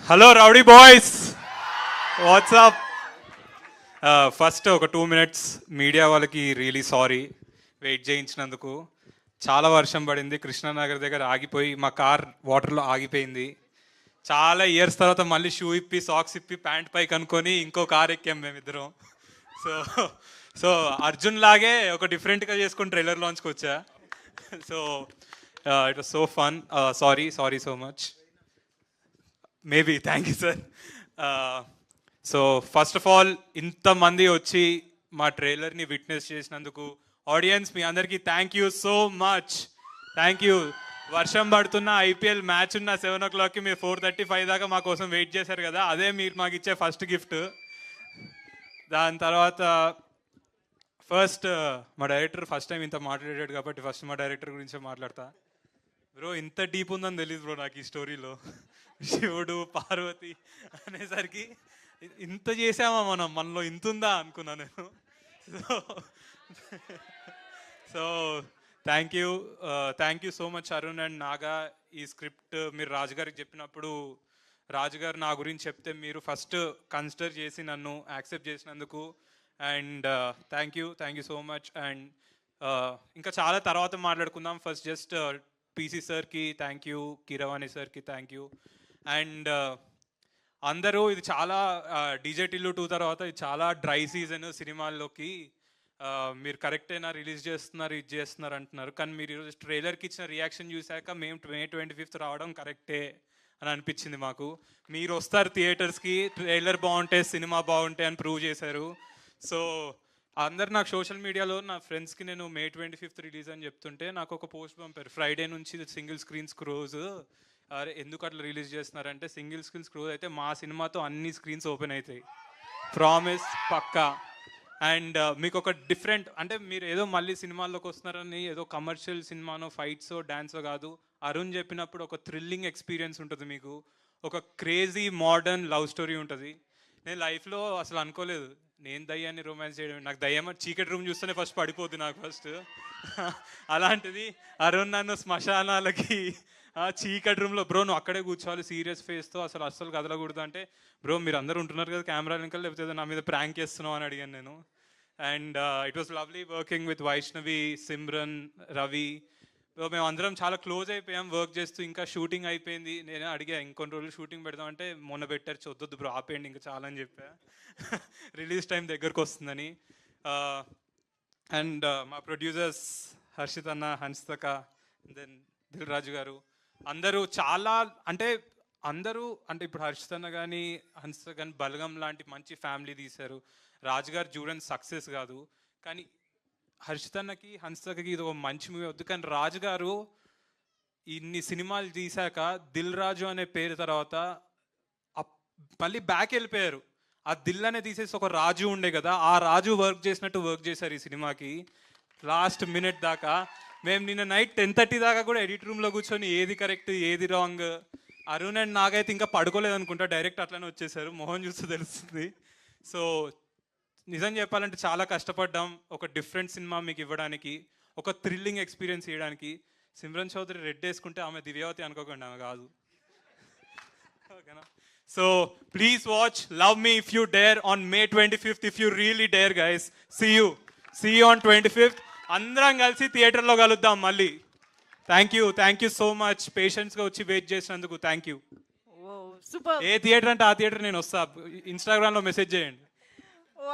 Hello rowdy boys, WhatsApp. First ఒక 2 minutes media వాళ్ళకి really sorry wait చేయించినందుకు. చాలా వర్షం పడింది, కృష్ణానగర్ దగ్గర ఆగిపోయి మా కార్ వాటర్లో ఆగిపోయింది. చాలా ఇయర్స్ తర్వాత మళ్ళీ షూ ఇప్పి సాక్స్ ఇప్పి ప్యాంట్ పైకి అనుకొని ఇంకో కార్ ఎక్కాం మేమిద్దరం. సో సో అర్జున్ లాగే ఒక డిఫరెంట్గా చేసుకుని ట్రైలర్ లాంచ్కి వచ్చా. So it was so fun. Sorry so much. Maybe thank you sir. So first of all ఇంతమంది వచ్చి మా ట్రైలర్ని విట్నెస్ చేసినందుకు ఆడియన్స్ మీ అందరికీ thank you so much. Thank you. వర్షం పడుతున్న ఐపీఎల్ మ్యాచ్ ఉన్న 7 o'clockకి మీరు 4:35 దాకా మా కోసం వెయిట్ చేశారు కదా, అదే మీరు మాకు ఇచ్చే ఫస్ట్ గిఫ్ట్. దాని తర్వాత ఫస్ట్ మా డైరెక్టర్ ఫస్ట్ టైం ఇంత మాట్లాడాడు కాబట్టి ఫస్ట్ మా డైరెక్టర్ గురించే మాట్లాడతా. బ్రో ఇంత డీప్ ఉందని తెలియదు బ్రో నాకు ఈ స్టోరీలో. శివుడు పార్వతి అనేసరికి ఇంత చేసామా మనలో ఇంత ఉందా అనుకున్నా నేను. So thank you so much Arun and Naga. ఈ స్క్రిప్ట్ మీరు రాజుగారికి చెప్పినప్పుడు రాజుగారు నా గురించి చెప్తే మీరు ఫస్ట్ కన్సిడర్ చేసి నన్ను యాక్సెప్ట్ చేసినందుకు and thank you so much. And ఇంకా చాలా తర్వాత మాట్లాడుకుందాం. ఫస్ట్ జస్ట్ పీసీ సార్కి థ్యాంక్ యూ, కీరవాణి సార్కి థ్యాంక్ యూ. అండ్ అందరూ ఇది చాలా డీజే టిల్లు 2 తర్వాత ఇది చాలా డ్రై సీజన్ సినిమాల్లోకి. మీరు కరెక్టేనా రిలీజ్ చేస్తున్నారు ఇది చేస్తున్నారు అంటున్నారు, కానీ మీరు ఈరోజు ట్రైలర్కి ఇచ్చిన రియాక్షన్ చూశాక మేము May 25th రావడం కరెక్టే అని అనిపించింది మాకు. మీరు వస్తారు థియేటర్స్కి, ట్రైలర్ బాగుంటే సినిమా బాగుంటే అని ప్రూవ్ చేశారు. సో అందరు నాకు సోషల్ మీడియాలో నా ఫ్రెండ్స్కి నేను May 25th రిలీజ్ అని చెప్తుంటే నాకు ఒక పోస్ట్ పంపారు, ఫ్రైడే నుంచి సింగిల్ స్క్రీన్ స్క్రోజ్. అరే ఎందుకు అట్లా రిలీజ్ చేస్తున్నారంటే సింగిల్ స్క్రీన్ స్క్రోజ్ అయితే మా సినిమాతో అన్ని స్క్రీన్స్ ఓపెన్ అవుతాయి, ప్రామిస్ పక్కా. అండ్ మీకు ఒక డిఫరెంట్ అంటే మీరు ఏదో మళ్ళీ సినిమాల్లోకి వస్తున్నారని ఏదో కమర్షియల్ సినిమానో ఫైట్సో డాన్సో కాదు, అరుణ్ చెప్పినప్పుడు ఒక థ్రిల్లింగ్ ఎక్స్పీరియన్స్ ఉంటుంది మీకు, ఒక క్రేజీ మోడర్న్ లవ్ స్టోరీ ఉంటుంది. నేను లైఫ్లో అసలు అనుకోలేదు నేను దయ్యాన్ని రొమాన్స్ చేయడం, నాకు దయ్యం చీకటి రూమ్ చూస్తేనే ఫస్ట్ పడిపోద్ది నాకు ఫస్ట్. అలాంటిది అరుణ్ నన్ను శ్మశానాలకి చీకటి రూమ్లో బ్రో నువ్వు అక్కడే కూర్చోవాలి సీరియస్ ఫేస్తో అస్సలు కదలకూడదు అంటే, బ్రో మీరు అందరూ ఉంటున్నారు కదా కెమెరా వెనకాల, లేకపోతే నా మీద ప్రాంక్ చేస్తున్నావు అని అడిగాను నేను. And it was lovely working with Vaishnavi, Simran, Ravi. మేము అందరం చాలా క్లోజ్ అయిపోయాం వర్క్ చేస్తూ. ఇంకా షూటింగ్ అయిపోయింది, నేను అడిగా ఇంకొన్ని రోజులు షూటింగ్ పెడదామంటే మొన్న పెట్టారు చొద్దొద్దు బ్రో ఆపేయండి ఇంకా చాలా అని చెప్పా. రిలీజ్ టైం దగ్గరకు వస్తుందని. అండ్ మా ప్రొడ్యూసర్స్ హర్షిత్ అన్న, హన్స్తక, దెన్ దిల్ రాజు గారు, అందరూ చాలా అంటే ఇప్పుడు హర్షిత్ అన్న కానీ హన్స్తక కానీ బలగం లాంటి మంచి ఫ్యామిలీ తీశారు. రాజుగారు చూడని సక్సెస్ కాదు, కానీ హర్షిత్ అన్నకి హన్స్తకకి ఇది ఒక మంచి మూవీ వద్దు, కానీ రాజుగారు ఇన్ని సినిమాలు తీశాక దిల్ రాజు అనే పేరు తర్వాత మళ్ళీ బ్యాక్ వెళ్ళిపోయారు. ఆ దిల్ అనే తీసేసి ఒక రాజు ఉండే కదా, ఆ రాజు వర్క్ చేసినట్టు వర్క్ చేశారు ఈ సినిమాకి లాస్ట్ మినిట్ దాకా. మేము నిన్న నైట్ 10:30 దాకా కూడా ఎడిట్ రూమ్లో కూర్చొని ఏది కరెక్ట్ ఏది రాంగ్. అరుణ్ అండ్ నాగైతే ఇంకా పడుకోలేదు అనుకుంటా, డైరెక్ట్ అట్లనే వచ్చేసారు, మొహం చూస్తే తెలుస్తుంది. సో నిజం చెప్పాలంటే చాలా కష్టపడ్డాం ఒక డిఫరెంట్ సినిమా మీకు ఇవ్వడానికి, ఒక థ్రిల్లింగ్ ఎక్స్పీరియన్స్ ఇవ్వడానికి. సిమ్రన్ చౌదరి రెడ్ వేసుకుంటే ఆమె దివ్యావతి అనుకోకండి, ఆమె కాదు. ఓకేనా? So please watch love me if you dare on May 25th if you really dare guys. See you on 25th. అందరం కలిసి థియేటర్లో కలుద్దాం మళ్ళీ. థ్యాంక్ యూ సో మచ్ పేషెన్స్గా వచ్చి వెయిట్ చేసినందుకు. Thank you. ఏ థియేటర్ అంటే ఆ థియేటర్ నేను వస్తా, ఇన్స్టాగ్రామ్లో మెసేజ్ చేయండి.